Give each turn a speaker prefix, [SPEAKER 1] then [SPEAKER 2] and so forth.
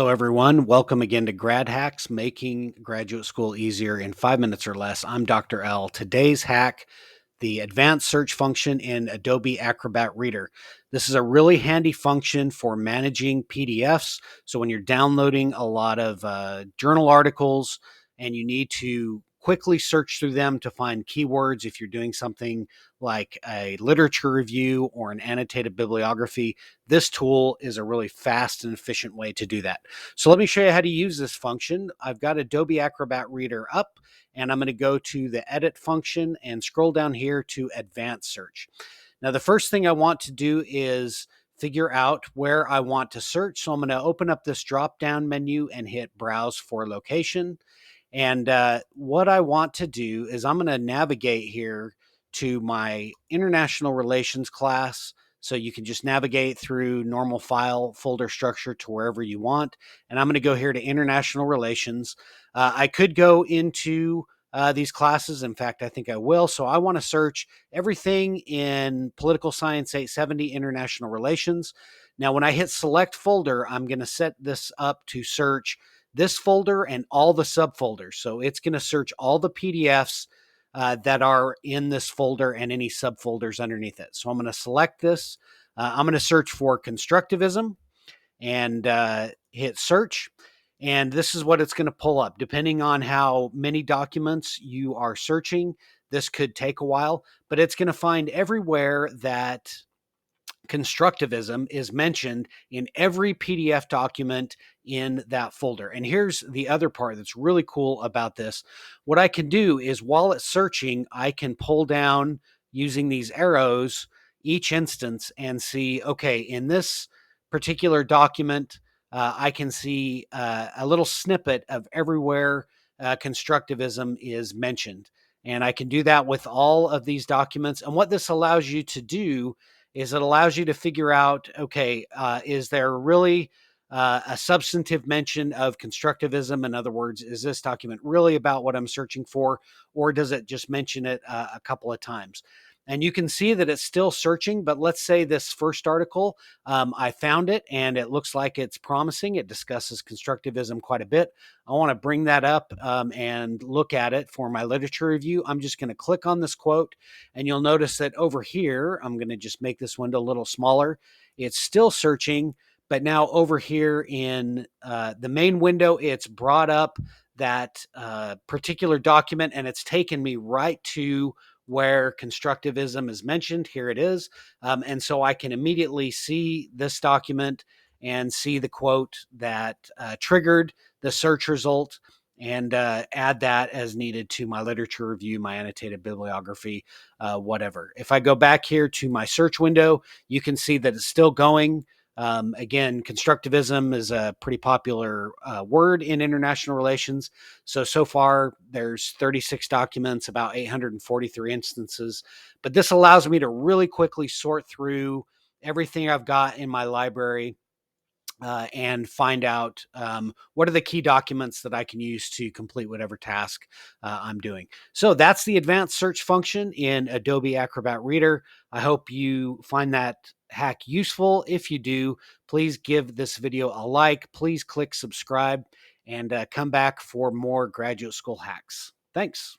[SPEAKER 1] Hello, everyone. Welcome again to Grad Hacks, making graduate school easier in 5 minutes or less. I'm Dr. L. Today's hack, the advanced search function in Adobe Acrobat Reader. This is a really handy function for managing PDFs. So when you're downloading a lot of journal articles and you need to quickly search through them to find keywords, if you're doing something like a literature review or an annotated bibliography, this tool is a really fast and efficient way to do that. So let me show you how to use this function. I've got Adobe Acrobat Reader up, and I'm going to go to the edit function and scroll down here to advanced search. Now, the first thing I want to do is figure out where I want to search. So I'm going to open up this drop down menu and hit browse for location. And what I want to do is I'm going to navigate here to my international relations class. So you can just navigate through normal file folder structure to wherever you want. And I'm going to go here to international relations. I could go into these classes. In fact, I think I will. So I want to search everything in political science 870 international relations. Now, when I hit select folder, I'm going to set this up to search this folder and all the subfolders. So it's going to search all the PDFs that are in this folder and any subfolders underneath it. So I'm going to select this. I'm going to search for constructivism and hit search. And this is what it's going to pull up. Depending on how many documents you are searching, this could take a while, but it's going to find everywhere that constructivism is mentioned in every PDF document in that folder. And here's the other part that's really cool about this. What I can do is while it's searching, I can pull down using these arrows each instance and see, okay, in this particular document, I can see a little snippet of everywhere constructivism is mentioned. And I can do that with all of these documents. And what this allows you to do is it allows you to figure out, okay, is there really a substantive mention of constructivism? In other words, is this document really about what I'm searching for, or does it just mention it a couple of times? And you can see that it's still searching, but let's say this first article, I found it and it looks like it's promising. It discusses constructivism quite a bit. I want to bring that up and look at it for my literature review. I'm just going to click on this quote, and you'll notice that over here, I'm going to just make this window a little smaller. It's still searching, but now over here in the main window, it's brought up that particular document, and it's taken me right to where constructivism is mentioned. Here it is. And so I can immediately see this document and see the quote that triggered the search result and add that as needed to my literature review, my annotated bibliography, whatever. If I go back here to my search window, you can see that it's still going. Again, constructivism is a pretty popular word in international relations. So far, there's 36 documents, about 843 instances. But this allows me to really quickly sort through everything I've got in my library and find out what are the key documents that I can use to complete whatever task I'm doing. So that's the advanced search function in Adobe Acrobat Reader. I hope you find that hack useful. If you do, please give this video a like. Please click subscribe and come back for more graduate school hacks. Thanks.